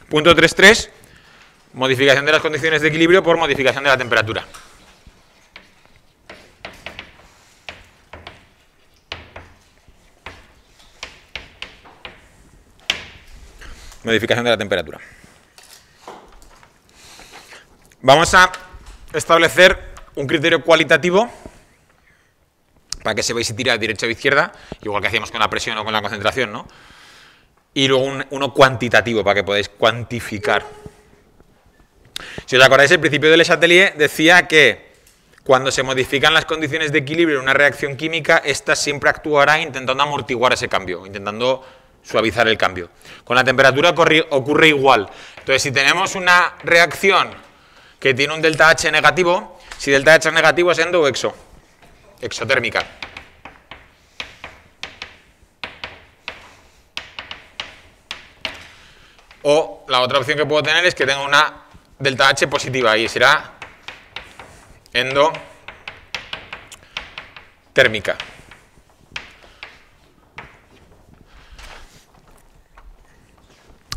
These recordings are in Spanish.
Punto 3.3, modificación de las condiciones de equilibrio por modificación de la temperatura. Modificación de la temperatura. Vamos a establecer un criterio cualitativo para que sepáis si tira de derecha o izquierda, igual que hacíamos con la presión o con la concentración, ¿no? Y luego uno cuantitativo para que podáis cuantificar. Si os acordáis, el principio de Le Chatelier decía que cuando se modifican las condiciones de equilibrio en una reacción química, ésta siempre actuará intentando amortiguar ese cambio, intentando suavizar el cambio. Con la temperatura ocurre igual. Entonces, si tenemos una reacción que tiene un delta H negativo, si delta H es negativo es endo o exo, exotérmica. O la otra opción que puedo tener es que tenga una delta H positiva y será endotérmica.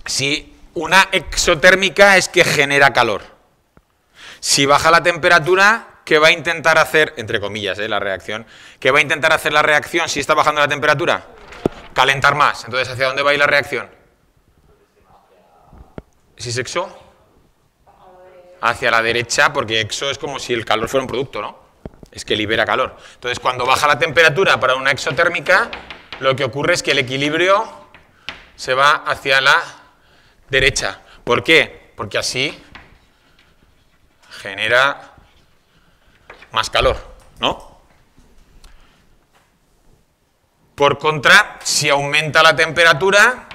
Si una exotérmica es que genera calor. Si baja la temperatura, ¿qué va a intentar hacer, entre comillas, la reacción? ¿Qué va a intentar hacer la reacción si está bajando la temperatura? Calentar más. Entonces, ¿hacia dónde va a ir la reacción? ¿Si es exo? Hacia la derecha, porque exo es como si el calor fuera un producto, ¿no? Es que libera calor. Entonces, cuando baja la temperatura para una exotérmica, lo que ocurre es que el equilibrio se va hacia la derecha. ¿Por qué? Porque así genera más calor, ¿no? Por contra, si aumenta la temperatura,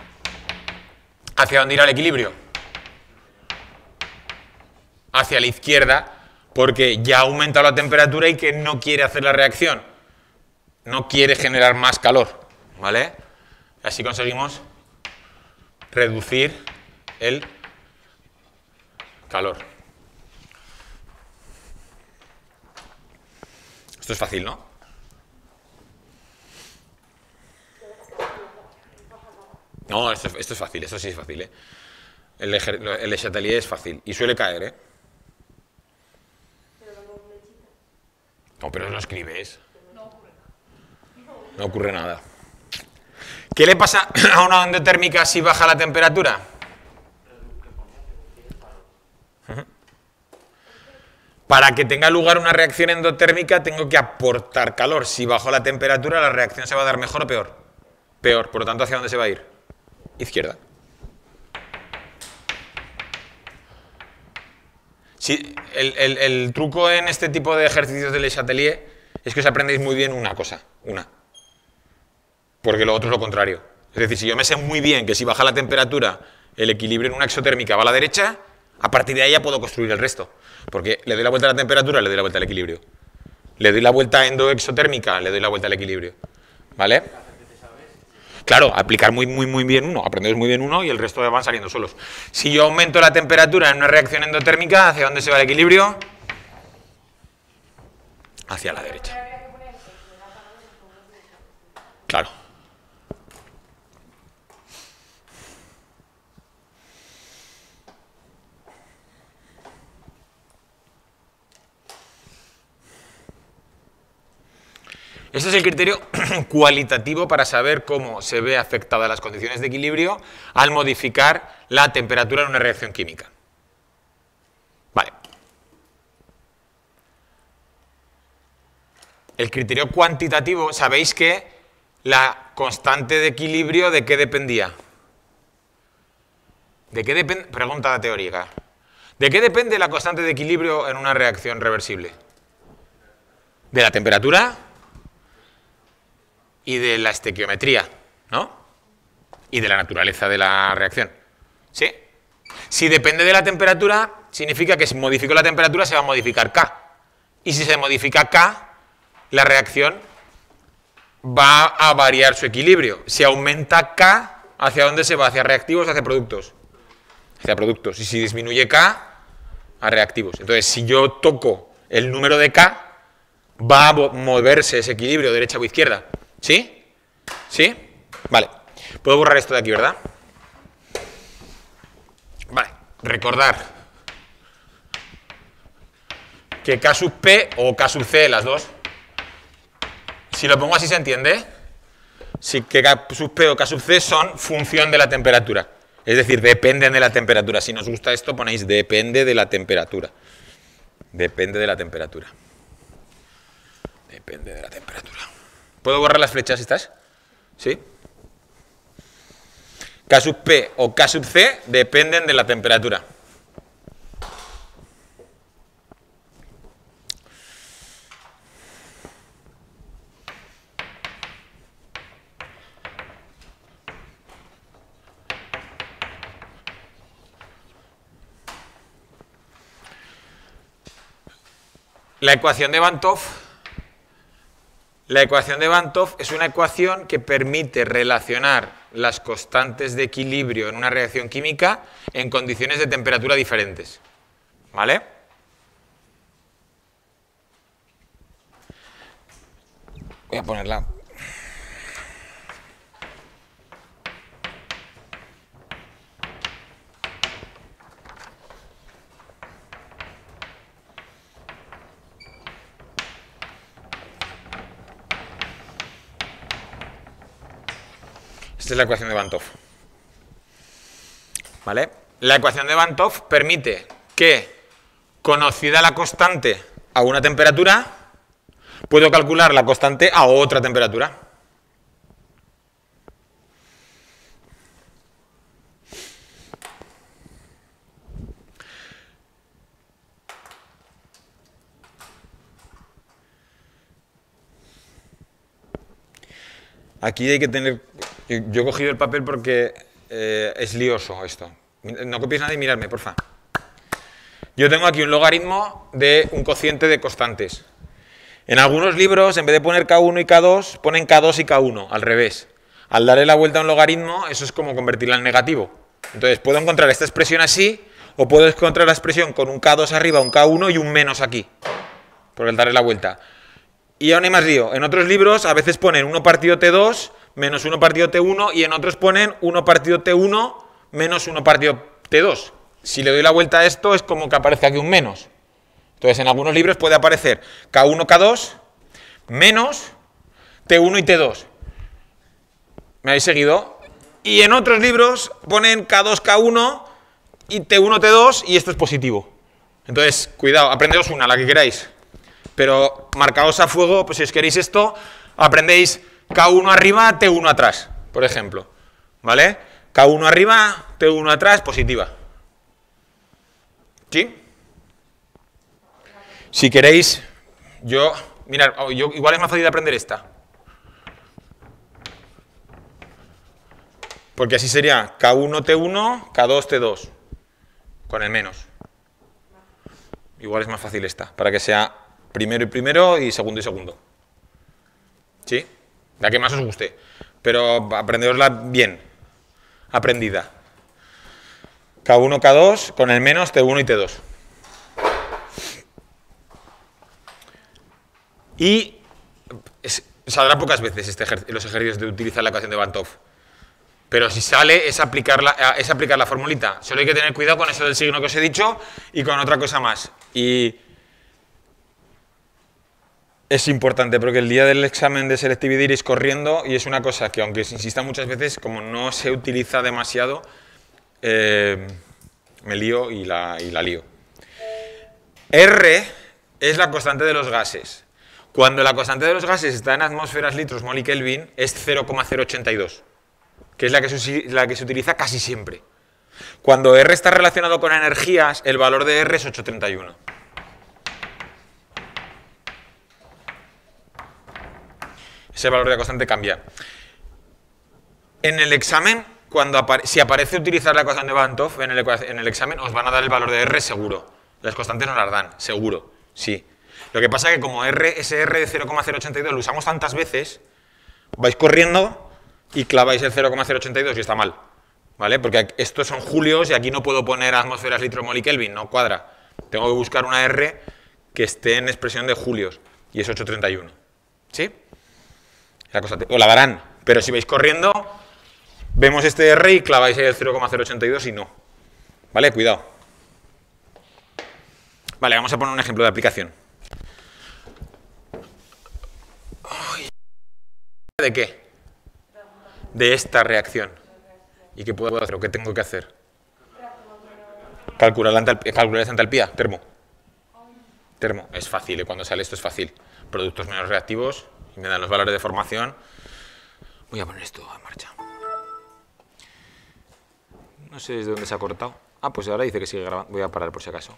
¿hacia dónde irá el equilibrio? Hacia la izquierda, porque ya ha aumentado la temperatura y que no quiere hacer la reacción. No quiere generar más calor, ¿vale? Así conseguimos reducir el calor. Esto es fácil, ¿no? No, esto es fácil, esto sí es fácil, ¿eh? El Le Chatelier es fácil y suele caer, ¿eh? No, pero lo escribes. No ocurre nada. ¿Qué le pasa a una onda térmica si baja la temperatura? Para que tenga lugar una reacción endotérmica tengo que aportar calor. Si bajo la temperatura, la reacción se va a dar mejor o peor. Peor. Por lo tanto, ¿hacia dónde se va a ir? Izquierda. Sí, el truco en este tipo de ejercicios de Le Chatelier es que os aprendéis muy bien una cosa, porque lo otro es lo contrario. Es decir, si yo me sé muy bien que si baja la temperatura, el equilibrio en una exotérmica va a la derecha, a partir de ahí ya puedo construir el resto. Porque le doy la vuelta a la temperatura, le doy la vuelta al equilibrio. Le doy la vuelta a endoexotérmica, le doy la vuelta al equilibrio. ¿Vale? Claro, aplicar muy bien uno, aprendéis muy bien uno y el resto van saliendo solos. Si yo aumento la temperatura en una reacción endotérmica, ¿hacia dónde se va el equilibrio? Hacia la derecha. Claro. Este es el criterio cualitativo para saber cómo se ve afectada las condiciones de equilibrio al modificar la temperatura en una reacción química. Vale. El criterio cuantitativo, sabéis que la constante de equilibrio, ¿de qué dependía? ¿De qué depende? Pregunta teórica. ¿De qué depende la constante de equilibrio en una reacción reversible? ¿De la temperatura? Y de la estequiometría, ¿no? Y de la naturaleza de la reacción. ¿Sí? Si depende de la temperatura, significa que si modifico la temperatura se va a modificar K. Y si se modifica K, la reacción va a variar su equilibrio. Si aumenta K, ¿hacia dónde se va? ¿Hacia reactivos o hacia productos? Hacia productos. Y si disminuye K, a reactivos. Entonces, si yo toco el número de K, va a moverse ese equilibrio derecha o izquierda. ¿Sí? ¿Sí? Vale. Puedo borrar esto de aquí, ¿verdad? recordar que K sub P o K sub C, las dos, si lo pongo así se entiende, si que K sub P o K sub C son función de la temperatura. Es decir, dependen de la temperatura. Si nos gusta esto, ponéis depende de la temperatura. Depende de la temperatura. Depende de la temperatura. ¿Puedo borrar las flechas estas? ¿Sí? K sub P o K sub C dependen de la temperatura. La ecuación de Van 't Hoff es una ecuación que permite relacionar las constantes de equilibrio en una reacción química en condiciones de temperatura diferentes. ¿Vale? Voy a ponerla. Esta es la ecuación de Van 't Hoff. ¿Vale? La ecuación de Van 't Hoff permite que, conocida la constante a una temperatura, puedo calcular la constante a otra temperatura. Aquí hay que tener... Yo he cogido el papel porque es lioso esto. No copies nada y miradme, porfa. Yo tengo aquí un logaritmo de un cociente de constantes. En algunos libros, en vez de poner K1 y K2, ponen K2 y K1, al revés. Al darle la vuelta a un logaritmo, eso es como convertirla en negativo. Entonces, puedo encontrar esta expresión así, o puedo encontrar la expresión con un K2 arriba, un K1 y un menos aquí, por el darle la vuelta. Y aún hay más lío. En otros libros a veces ponen 1 partido T2 menos 1 partido T1 y en otros ponen 1 partido T1 menos 1 partido T2. Si le doy la vuelta a esto es como que aparece aquí un menos. Entonces en algunos libros puede aparecer K1, K2 menos T1 y T2. ¿Me habéis seguido? Y en otros libros ponen K2, K1 y T1, T2 y esto es positivo. Entonces, cuidado, aprendeos una, la que queráis. Pero marcaos a fuego, pues si os queréis esto, aprendéis K1 arriba, T1 atrás, por ejemplo. ¿Vale? K1 arriba, T1 atrás, positiva. ¿Sí? Si queréis, mirad, igual es más fácil de aprender esta. Porque así sería K1, T1, K2, T2, con el menos. Igual es más fácil esta, para que sea primero y primero y segundo. ¿Sí? La que más os guste. Pero aprendeosla bien. Aprendida. K1, K2, con el menos T1 y T2. Y saldrá pocas veces los ejercicios de utilizar la ecuación de Van 't Hoff. Pero si sale es aplicar la formulita. Solo hay que tener cuidado con eso del signo que os he dicho y con otra cosa más. Y es importante porque el día del examen de selectividad iréis corriendo y es una cosa que, aunque se insista muchas veces, como no se utiliza demasiado, me lío y la lío. R es la constante de los gases. Cuando la constante de los gases está en atmósferas, litros, mol y Kelvin, es 0,082, que es la que se utiliza casi siempre. Cuando R está relacionado con energías, el valor de R es 831. Ese valor de la constante cambia. En el examen, si aparece utilizar la ecuación de Van 't Hoff en el examen, os van a dar el valor de R seguro. Las constantes nos las dan, seguro, sí. Lo que pasa es que como ese R de 0,082 lo usamos tantas veces, vais corriendo y claváis el 0,082 y está mal. ¿Vale? Porque estos son julios y aquí no puedo poner atmósferas, litros, mol y Kelvin, no cuadra. Tengo que buscar una R que esté en expresión de julios y es 831. ¿Sí? Os la darán, pero si vais corriendo, vemos este R y claváis ahí el 0,082 y no. ¿Vale? Cuidado. Vale, vamos a poner un ejemplo de aplicación. ¿De qué? De esta reacción. ¿Y qué puedo hacer o qué tengo que hacer? Calcular esa entalpía, termo. Termo, es fácil, cuando sale esto es fácil. Productos menos reactivos, y me dan los valores de formación. Voy a poner esto en marcha. No sé desde dónde se ha cortado. Ah, pues ahora dice que sigue grabando. Voy a parar por si acaso.